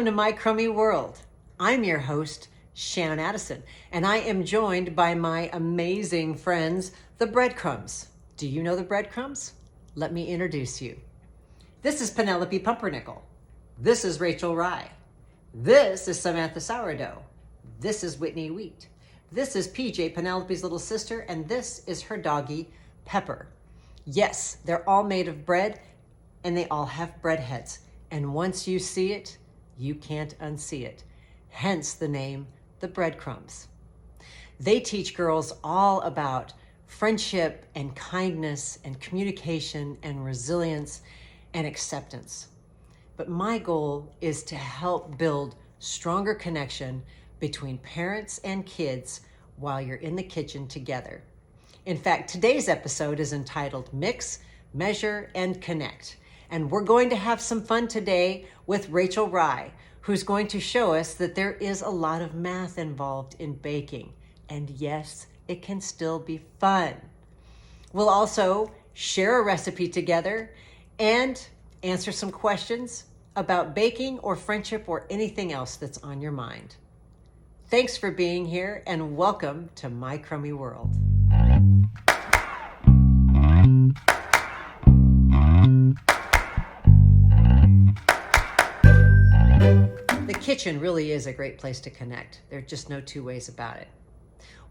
to My Crummy World. I'm your host, Shannon Addison, and I am joined by my amazing friends, the Breadcrumbz. Do you know the Breadcrumbz? Let me introduce you. This is Penelope Pumpernickel. This is Rachel Rye. This is Samantha Sourdough. This is Whitney Wheat. This is PJ, Penelope's little sister, and this is her doggie, Pepper. Yes, they're all made of bread, and they all have bread heads. And once you see it, you can't unsee it. Hence the name, the Breadcrumbz. They teach girls all about friendship and kindness and communication and resilience and acceptance. But my goal is to help build stronger connection between parents and kids while you're in the kitchen together. In fact, today's episode is entitled Mix, Measure, and Connect. And we're going to have some fun today with Rachel Rye, who's going to show us that there is a lot of math involved in baking. And yes, it can still be fun. We'll also share a recipe together and answer some questions about baking or friendship or anything else that's on your mind. Thanks for being here and welcome to My Crummy World. The kitchen really is a great place to connect. There are just no two ways about it.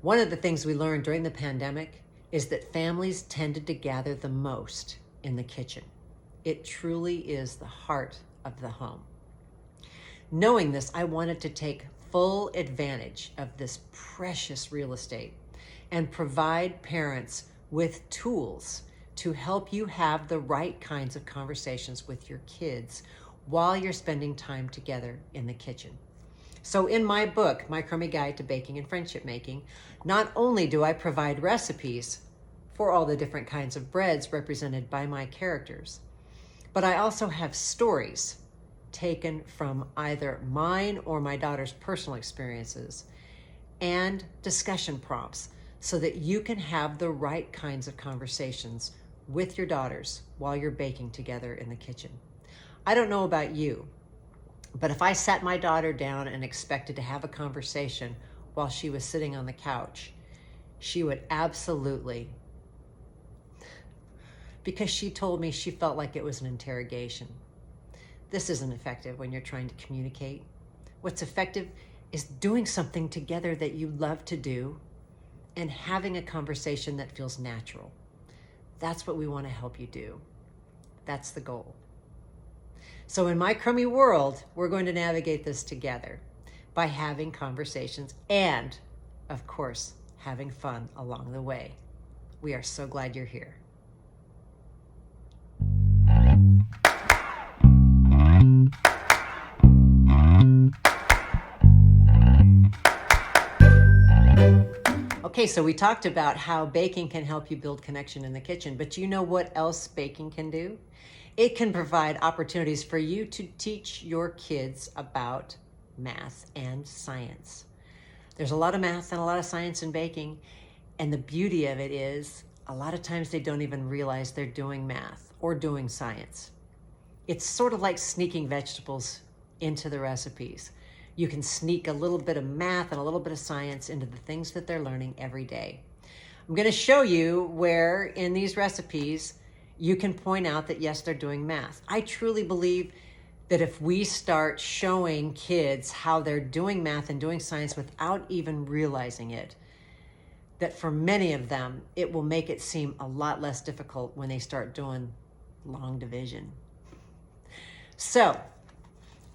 One of the things we learned during the pandemic is that families tended to gather the most in the kitchen. It truly is the heart of the home. Knowing this, I wanted to take full advantage of this precious real estate and provide parents with tools to help you have the right kinds of conversations with your kids while you're spending time together in the kitchen. So in my book, My Crummy Guide to Baking and Friendship Making, not only do I provide recipes for all the different kinds of breads represented by my characters, but I also have stories taken from either mine or my daughter's personal experiences and discussion prompts so that you can have the right kinds of conversations with your daughters while you're baking together in the kitchen. I don't know about you, but if I sat my daughter down and expected to have a conversation while she was sitting on the couch, she would absolutely, because she told me she felt like it was an interrogation. This isn't effective when you're trying to communicate. What's effective is doing something together that you love to do and having a conversation that feels natural. That's what we want to help you do. That's the goal. So in My Crummy World, we're going to navigate this together by having conversations and, of course, having fun along the way. We are so glad you're here. Okay, so we talked about how baking can help you build connection in the kitchen, but you know what else baking can do? It can provide opportunities for you to teach your kids about math and science. There's a lot of math and a lot of science in baking, and the beauty of it is a lot of times they don't even realize they're doing math or doing science. It's sort of like sneaking vegetables into the recipes. You can sneak a little bit of math and a little bit of science into the things that they're learning every day. I'm going to show you where in these recipes you can point out that, yes, they're doing math. I truly believe that if we start showing kids how they're doing math and doing science without even realizing it, that for many of them, it will make it seem a lot less difficult when they start doing long division. So,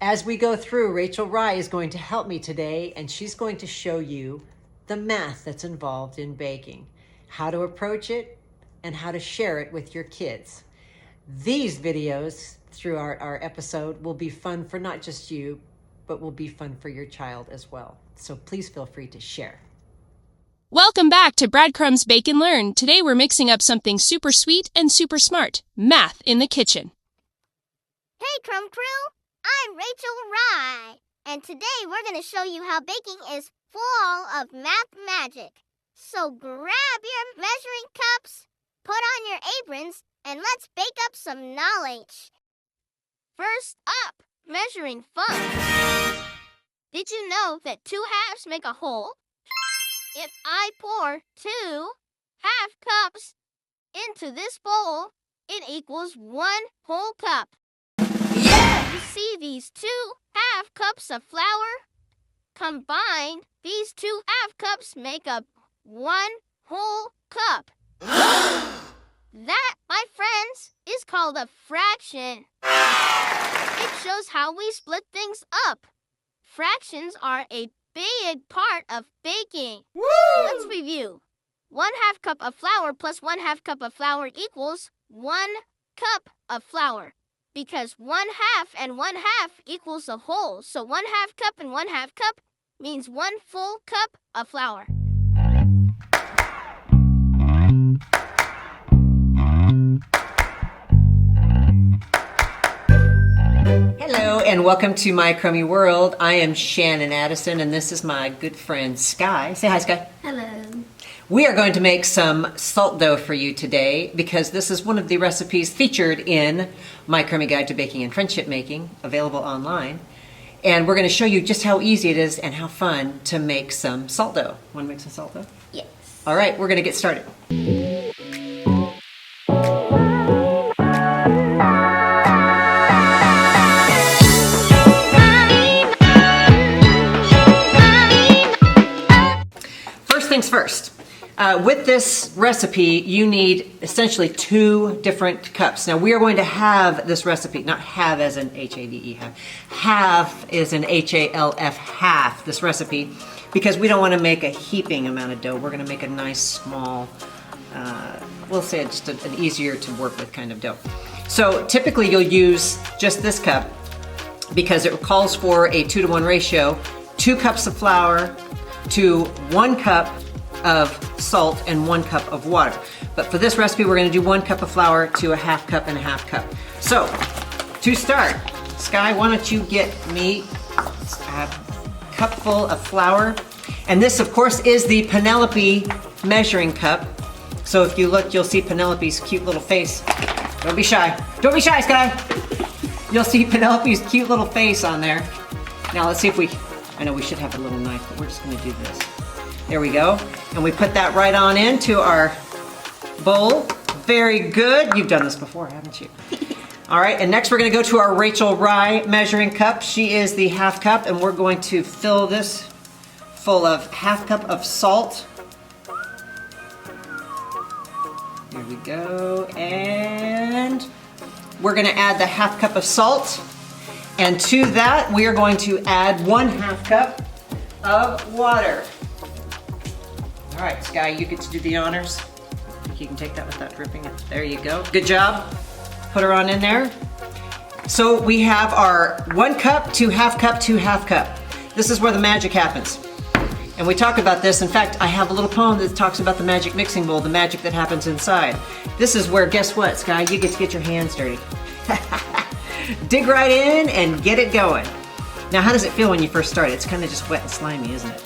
as we go through, Rachel Rye is going to help me today, and she's going to show you the math that's involved in baking, how to approach it, and how to share it with your kids. These videos through our episode will be fun for not just you, but will be fun for your child as well. So please feel free to share. Welcome back to Breadcrumbz Bake and Learn. Today we're mixing up something super sweet and super smart, math in the kitchen. Hey Crumb Crew, I'm Rachel Rye, and today we're going to show you how baking is full of math magic. So grab your measuring cups, put on your aprons, and let's bake up some knowledge. First up, measuring fun. Did you know that 2 halves make a whole? If I pour 2 half cups into this bowl, it equals 1 whole cup. Yeah! You see these 2 half cups of flour? Combined, these 2 half cups make up 1 whole cup. That, my friends, is called a fraction. It shows how we split things up. Fractions are a big part of baking. Woo! Let's review. 1 half cup of flour plus 1 half cup of flour equals 1 cup of flour. Because 1 half and 1 half equals a whole. So 1 half cup and 1 half cup means 1 full cup of flour. Hello and welcome to my crummy world. I am Shannon Addison and this is my good friend Sky. Say hi, Sky. Hello. We are going to make some salt dough for you today because this is one of the recipes featured in my Crummy Guide to Baking and Friendship Making, available online. And we're going to show you just how easy it is and how fun to make some salt dough. Want to make some salt dough? Yes. All right, we're going to get started. First things first. With this recipe, you need essentially 2 different cups. Now, we are going to have this recipe, not have as in H-A-V-E, half is an H-A-L-F, half, this recipe, because we don't want to make a heaping amount of dough. We're going to make a nice, small, we'll say just an easier to work with kind of dough. So typically you'll use just this cup because it calls for a 2-to-1 ratio, 2 cups of flour to 1 cup of salt and 1 cup of water. But for this recipe, we're going to do 1 cup of flour to a half cup and a half cup. So, to start, Sky, why don't you get me a cupful of flour? And this, of course, is the Penelope measuring cup. So if you look, you'll see Penelope's cute little face. Don't be shy. Don't be shy, Sky! You'll see Penelope's cute little face on there. Now let's see if I know we should have a little knife, but we're just going to do this. There we go. And we put that right on into our bowl. Very good. You've done this before, haven't you? All right, and next we're going to go to our Rachel Rye measuring cup. She is the half cup, and we're going to fill this full of half cup of salt. There we go. And we're going to add the half cup of salt. And to that, we are going to add 1 half cup of water. All right, Sky, you get to do the honors. I think you can take that without dripping it. There you go. Good job. Put her on in there. So we have our 1 cup to half cup to half cup. This is where the magic happens. And we talk about this. In fact, I have a little poem that talks about the magic mixing bowl, the magic that happens inside. This is where, guess what, Sky? You get to get your hands dirty. Dig right in and get it going. Now, how does it feel when you first start? It's kind of just wet and slimy, isn't it?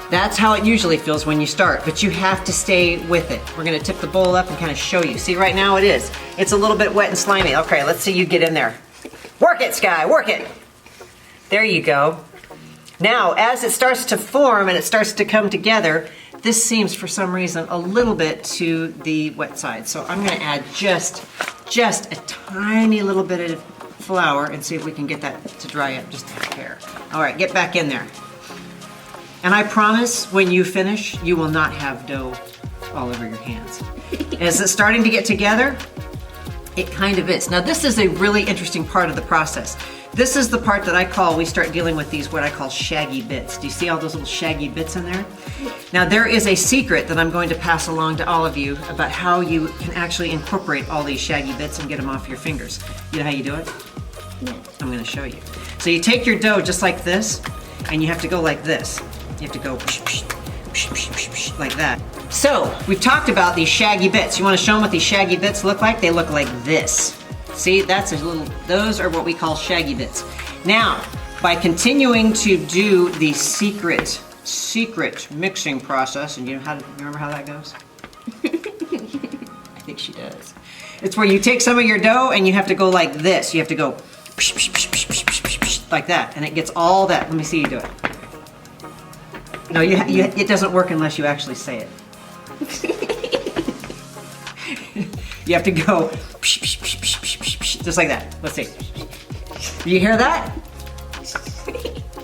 That's how it usually feels when you start, but you have to stay with it. We're gonna tip the bowl up and kind of show you. See, right now it is. It's a little bit wet and slimy. Okay, let's see you get in there. Work it, Sky, work it. There you go. Now, as it starts to form and it starts to come together, this seems, for some reason, a little bit to the wet side. So I'm gonna add just a tiny little bit of flour and see if we can get that to dry up just a hair. All right, get back in there. And I promise when you finish, you will not have dough all over your hands. As it's starting to get together, it kind of is. Now this is a really interesting part of the process. This is the part that I call, we start dealing with these, what I call shaggy bits. Do you see all those little shaggy bits in there? Now there is a secret that I'm going to pass along to all of you about how you can actually incorporate all these shaggy bits and get them off your fingers. You know how you do it? Yeah. I'm gonna show you. So you take your dough just like this, and you have to go like this. You have to go like that. So, we've talked about these shaggy bits. You want to show them what these shaggy bits look like? They look like this. See, that's a little, those are what we call shaggy bits. Now, by continuing to do the secret mixing process, and you remember how that goes? I think she does. It's where you take some of your dough and you have to go like this. You have to go like that, and it gets all that. Let me see you do it. No, it doesn't work unless you actually say it. You have to go just like that. Let's see. Do you hear that?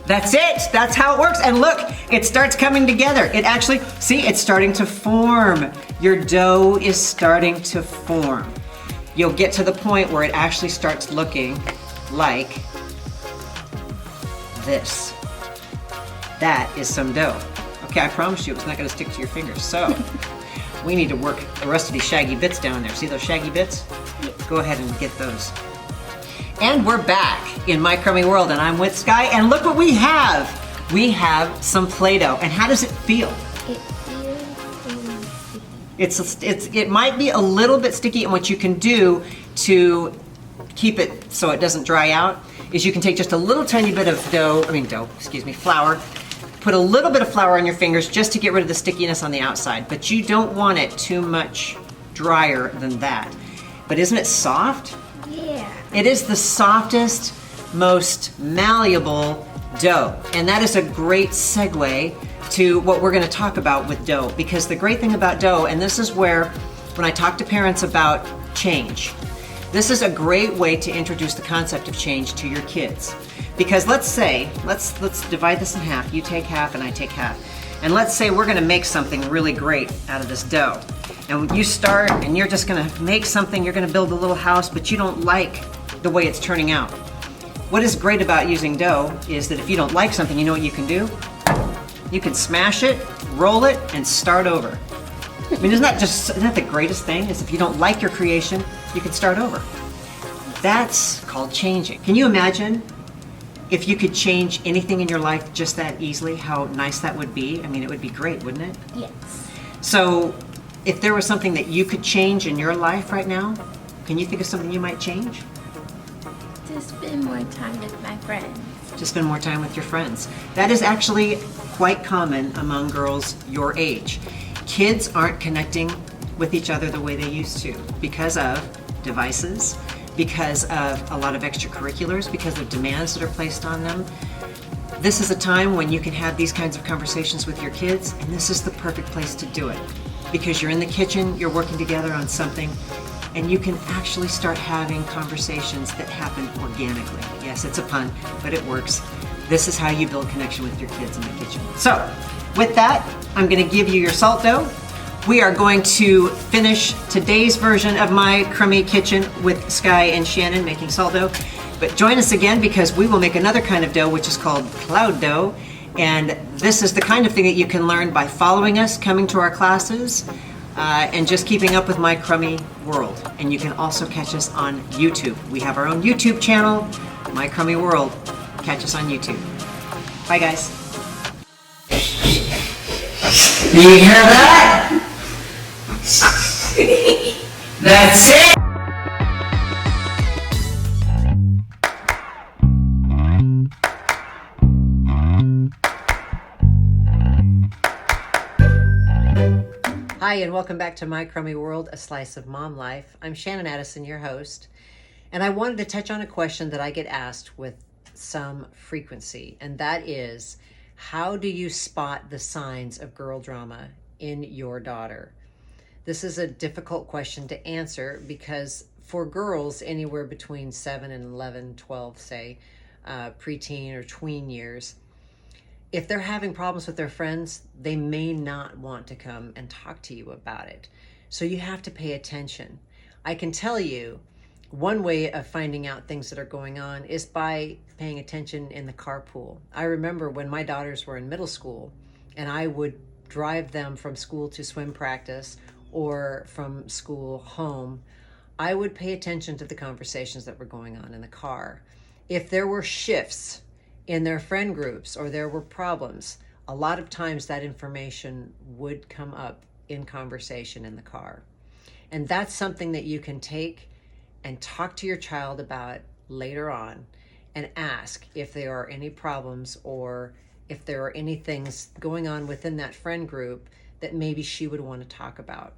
That's it. That's how it works. And look, it starts coming together. It actually, see, it's starting to form. Your dough is starting to form. You'll get to the point where it actually starts looking like this. That is some dough. Okay, I promise you it's not gonna stick to your fingers. So, we need to work the rest of these shaggy bits down there. See those shaggy bits? Go ahead and get those. And we're back in My Crummy World, and I'm with Sky, and look what we have. We have some Play-Doh, and how does it feel? It feels sticky. It might be a little bit sticky, and what you can do to keep it so it doesn't dry out is you can take just a little tiny bit of flour, put a little bit of flour on your fingers just to get rid of the stickiness on the outside, but you don't want it too much drier than that. But isn't it soft? Yeah. It is the softest, most malleable dough. And that is a great segue to what we're going to talk about with dough. Because the great thing about dough, and this is where, when I talk to parents about change, this is a great way to introduce the concept of change to your kids. Because let's divide this in half. You take half and I take half. And let's say we're going to make something really great out of this dough. And you start and you're just going to make something, you're going to build a little house, but you don't like the way it's turning out. What is great about using dough is that if you don't like something, you know what you can do? You can smash it, roll it, and start over. I mean, isn't that the greatest thing? Is if you don't like your creation, you can start over. That's called changing. Can you imagine if you could change anything in your life just that easily, how nice that would be? I mean, it would be great, wouldn't it? Yes. So, if there was something that you could change in your life right now, can you think of something you might change? To spend more time with my friends. To spend more time with your friends. That is actually quite common among girls your age. Kids aren't connecting with each other the way they used to because of devices, because of a lot of extracurriculars, because of demands that are placed on them. This is a time when you can have these kinds of conversations with your kids, and this is the perfect place to do it. Because you're in the kitchen, you're working together on something, and you can actually start having conversations that happen organically. Yes, it's a pun, but it works. This is how you build connection with your kids in the kitchen. So, with that, I'm gonna give you your salt dough. We are going to finish today's version of My Crummy Kitchen with Sky and Shannon making salt dough. But join us again because we will make another kind of dough which is called cloud dough. And this is the kind of thing that you can learn by following us, coming to our classes, and just keeping up with My Crummy World. And you can also catch us on YouTube. We have our own YouTube channel, My Crummy World. Catch us on YouTube. Bye, guys. Do you hear that? That's it! Hi, and welcome back to My Crummy World, a slice of mom life. I'm Shannon Addison, your host, and I wanted to touch on a question that I get asked with some frequency, and that is, how do you spot the signs of girl drama in your daughter? This is a difficult question to answer because for girls anywhere between 7 and 11, 12, say, preteen or tween years, if they're having problems with their friends, they may not want to come and talk to you about it. So you have to pay attention. I can tell you one way of finding out things that are going on is by paying attention in the carpool. I remember when my daughters were in middle school and I would drive them from school to swim practice or from school home, I would pay attention to the conversations that were going on in the car. If there were shifts in their friend groups or there were problems, a lot of times that information would come up in conversation in the car. And that's something that you can take and talk to your child about later on and ask if there are any problems or if there are any things going on within that friend group that maybe she would want to talk about.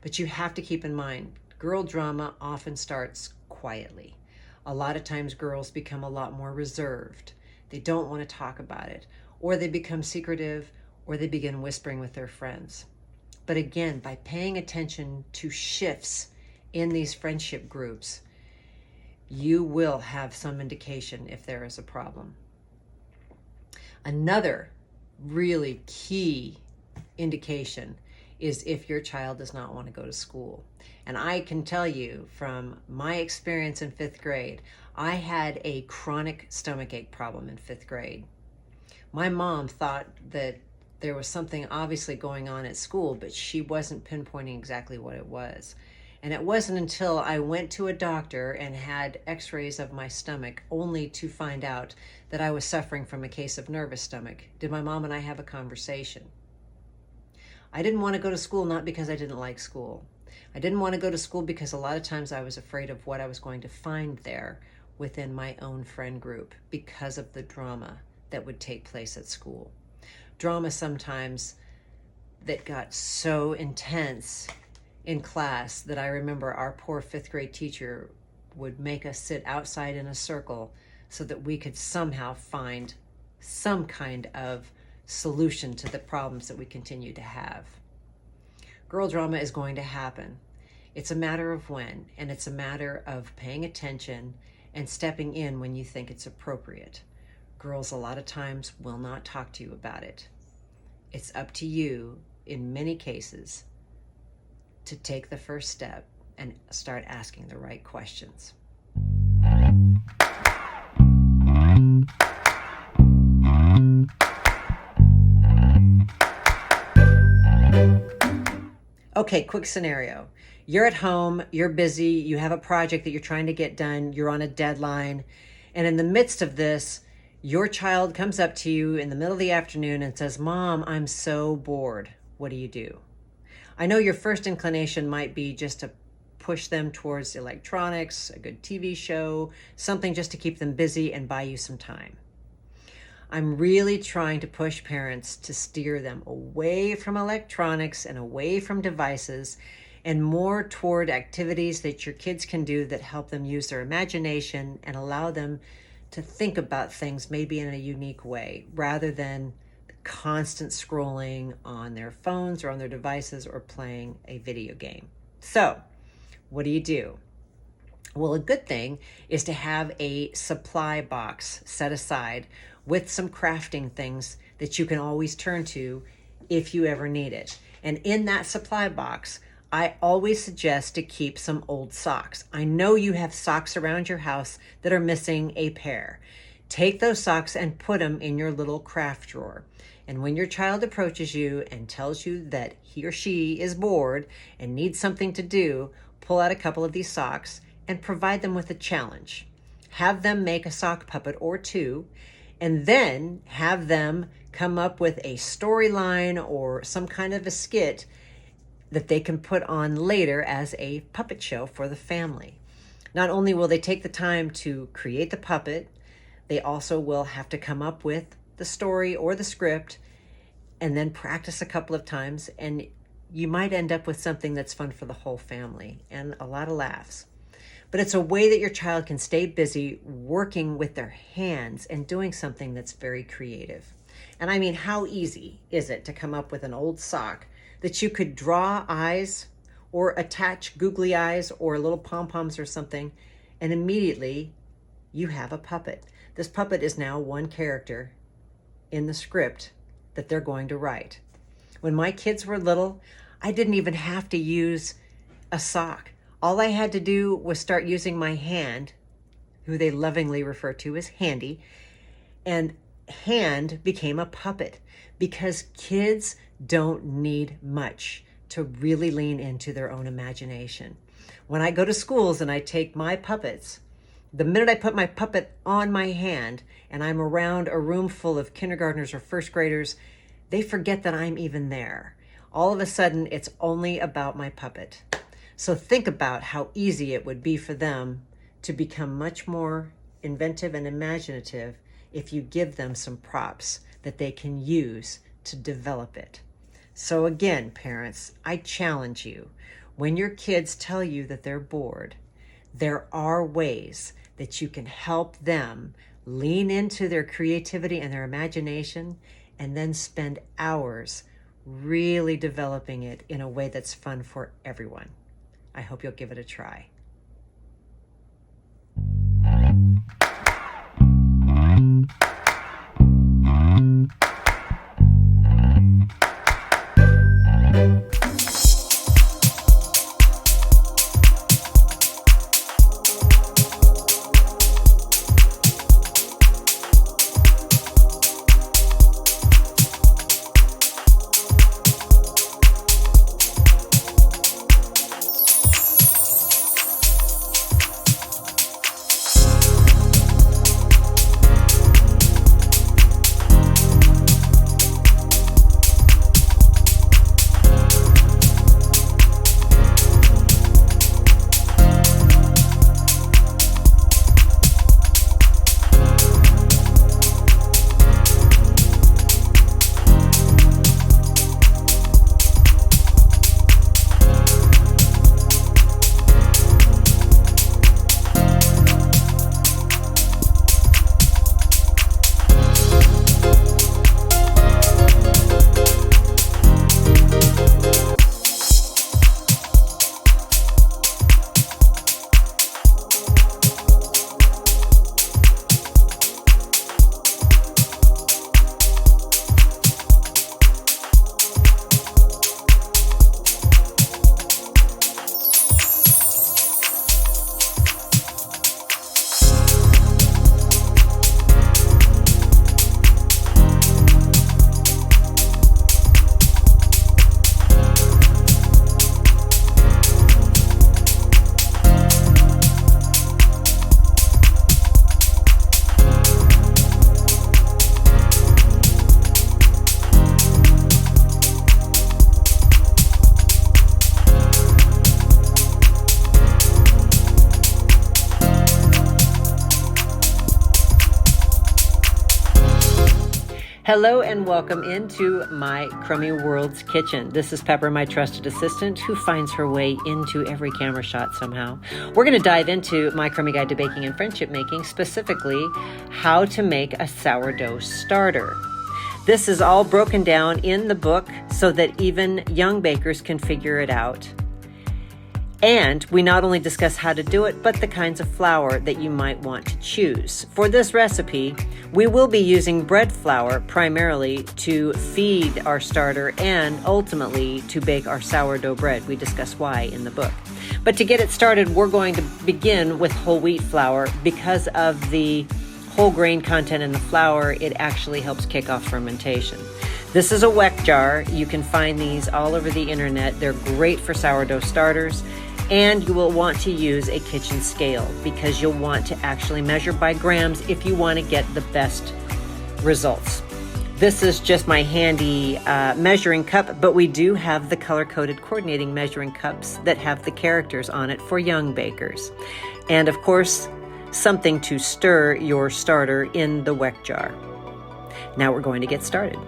But you have to keep in mind, girl drama often starts quietly. A lot of times girls become a lot more reserved. They don't want to talk about it, or they become secretive, or they begin whispering with their friends. But again, by paying attention to shifts in these friendship groups, you will have some indication if there is a problem. Another really key indication is if your child does not want to go to school. And I can tell you from my experience in 5th grade, I had a chronic stomachache problem in 5th grade. My mom thought that there was something obviously going on at school, but she wasn't pinpointing exactly what it was. And it wasn't until I went to a doctor and had x-rays of my stomach only to find out that I was suffering from a case of nervous stomach did my mom and I have a conversation. I didn't want to go to school, not because I didn't like school. I didn't want to go to school because a lot of times I was afraid of what I was going to find there within my own friend group because of the drama that would take place at school. Drama sometimes that got so intense in class that I remember our poor 5th grade teacher would make us sit outside in a circle so that we could somehow find some kind of solution to the problems that we continue to have. Girl drama is going to happen. It's a matter of when, and it's a matter of paying attention and stepping in when you think it's appropriate. Girls a lot of times will not talk to you about it. It's up to you, in many cases, to take the first step and start asking the right questions. Okay, quick scenario. You're at home, you're busy, you have a project that you're trying to get done, you're on a deadline, and in the midst of this, your child comes up to you in the middle of the afternoon and says, "Mom, I'm so bored." What do you do? I know your first inclination might be just to push them towards electronics, a good TV show, something just to keep them busy and buy you some time. I'm really trying to push parents to steer them away from electronics and away from devices and more toward activities that your kids can do that help them use their imagination and allow them to think about things maybe in a unique way rather than constant scrolling on their phones or on their devices or playing a video game. So, what do? Well, a good thing is to have a supply box set aside with some crafting things that you can always turn to if you ever need it. And in that supply box, I always suggest to keep some old socks. I know you have socks around your house that are missing a pair. Take those socks and put them in your little craft drawer. And when your child approaches you and tells you that he or she is bored and needs something to do, pull out a couple of these socks and provide them with a challenge. Have them make a sock puppet or two, and then have them come up with a storyline or some kind of a skit that they can put on later as a puppet show for the family. Not only will they take the time to create the puppet, they also will have to come up with the story or the script and then practice a couple of times, and you might end up with something that's fun for the whole family and a lot of laughs. But it's a way that your child can stay busy working with their hands and doing something that's very creative. And I mean, how easy is it to come up with an old sock that you could draw eyes or attach googly eyes or little pom-poms or something, and immediately you have a puppet. This puppet is now one character in the script that they're going to write. When my kids were little, I didn't even have to use a sock. All I had to do was start using my hand, who they lovingly refer to as Handy, and hand became a puppet because kids don't need much to really lean into their own imagination. When I go to schools and I take my puppets, the minute I put my puppet on my hand and I'm around a room full of kindergartners or first graders, they forget that I'm even there. All of a sudden, it's only about my puppet. So think about how easy it would be for them to become much more inventive and imaginative if you give them some props that they can use to develop it. So again, parents, I challenge you, when your kids tell you that they're bored, there are ways that you can help them lean into their creativity and their imagination, and then spend hours really developing it in a way that's fun for everyone. I hope you'll give it a try. Hello and welcome into my Crummy World's kitchen. This is Pepper, my trusted assistant, who finds her way into every camera shot somehow. We're going to dive into my Crummy Guide to Baking and Friendship Making, specifically how to make a sourdough starter. This is all broken down in the book so that even young bakers can figure it out. And we not only discuss how to do it, but the kinds of flour that you might want to choose. For this recipe, we will be using bread flour primarily to feed our starter and ultimately to bake our sourdough bread. We discuss why in the book. But to get it started, we're going to begin with whole wheat flour. Because of the whole grain content in the flour, it actually helps kick off fermentation. This is a weck jar. You can find these all over the internet. They're great for sourdough starters. And you will want to use a kitchen scale because you'll want to actually measure by grams if you want to get the best results. This is just my handy measuring cup, but we do have the color-coded coordinating measuring cups that have the characters on it for young bakers. And of course, something to stir your starter in the weck jar. Now we're going to get started.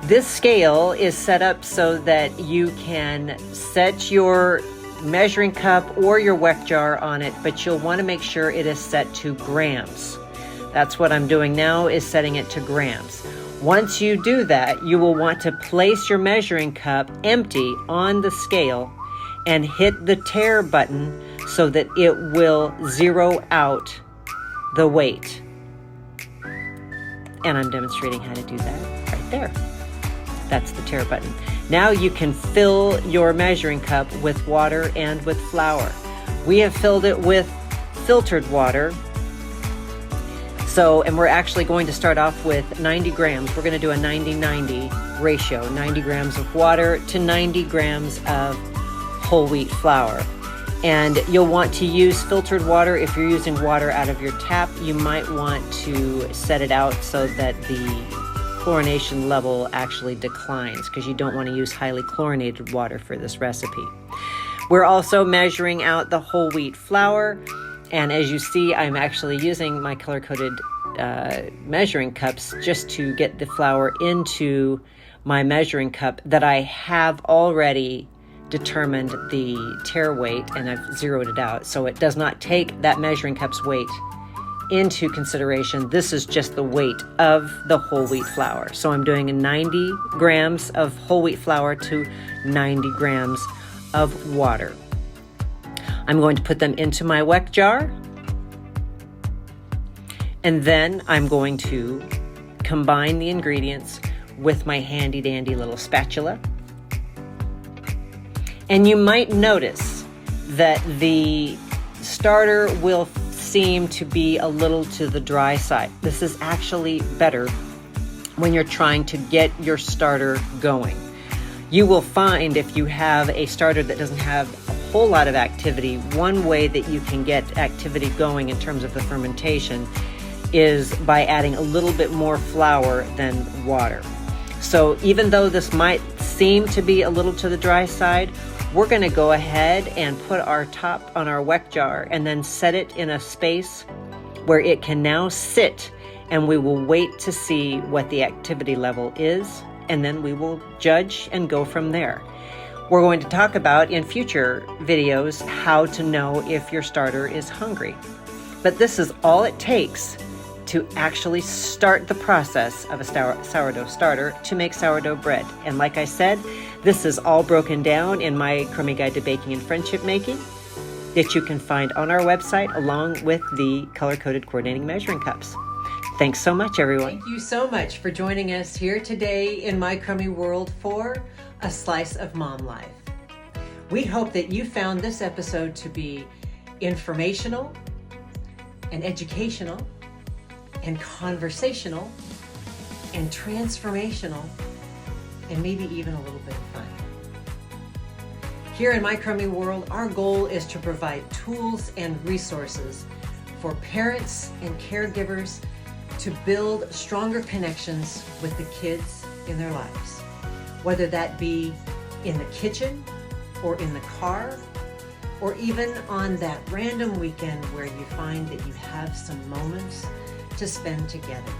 This scale is set up so that you can set your measuring cup or your weck jar on it, but you'll want to make sure it is set to grams. That's what I'm doing now, is setting it to grams. Once you do that, you will want to place your measuring cup empty on the scale and hit the tare button so that it will zero out the weight. And I'm demonstrating how to do that right there. That's the tare button. Now you can fill your measuring cup with water and with flour. We have filled it with filtered water. And we're actually going to start off with 90 grams. We're going to do a 90-90 ratio, 90 grams of water to 90 grams of whole wheat flour. And you'll want to use filtered water. If you're using water out of your tap, you might want to set it out so that the chlorination level actually declines, because you don't want to use highly chlorinated water for this recipe. We're also measuring out the whole wheat flour, and as you see, I'm actually using my color-coded measuring cups just to get the flour into my measuring cup that I have already determined the tare weight, and I've zeroed it out, so it does not take that measuring cup's weight into consideration. This is just the weight of the whole wheat flour. So I'm doing 90 grams of whole wheat flour to 90 grams of water. I'm going to put them into my weck jar, and then I'm going to combine the ingredients with my handy dandy little spatula. And you might notice that the starter will seem to be a little to the dry side. This is actually better when you're trying to get your starter going. You will find if you have a starter that doesn't have a whole lot of activity, one way that you can get activity going in terms of the fermentation is by adding a little bit more flour than water. So even though this might seem to be a little to the dry side, we're going to go ahead and put our top on our weck jar and then set it in a space where it can now sit, and we will wait to see what the activity level is, and then we will judge and go from there. We're going to talk about in future videos how to know if your starter is hungry. But this is all it takes to actually start the process of a sourdough starter to make sourdough bread. And like I said, this is all broken down in my Crumby Guide to Baking and Friendship Making that you can find on our website, along with the color-coded coordinating measuring cups. Thanks so much, everyone. Thank you so much for joining us here today in my Crumby World for A Slice of Mom Life. We hope that you found this episode to be informational and educational and conversational and transformational, and maybe even a little bit of fun. Here in My Crumby World, our goal is to provide tools and resources for parents and caregivers to build stronger connections with the kids in their lives, whether that be in the kitchen or in the car, or even on that random weekend where you find that you have some moments to spend together.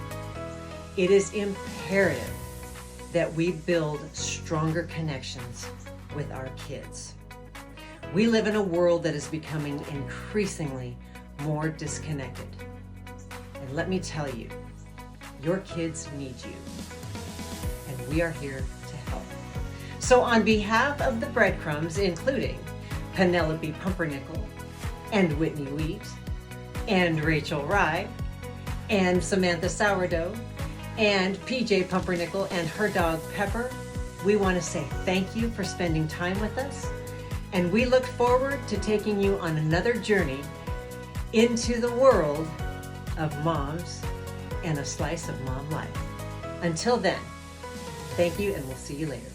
It is imperative that we build stronger connections with our kids. We live in a world that is becoming increasingly more disconnected. And let me tell you, your kids need you, and we are here to help. So on behalf of the Breadcrumbz, including Penelope Pumpernickel and Whitney Wheat and Rachel Rye and Samantha Sourdough and PJ Pumpernickel and her dog Pepper, we want to say thank you for spending time with us, and we look forward to taking you on another journey into the world of moms and a slice of mom life. Until then, thank you, and we'll see you later.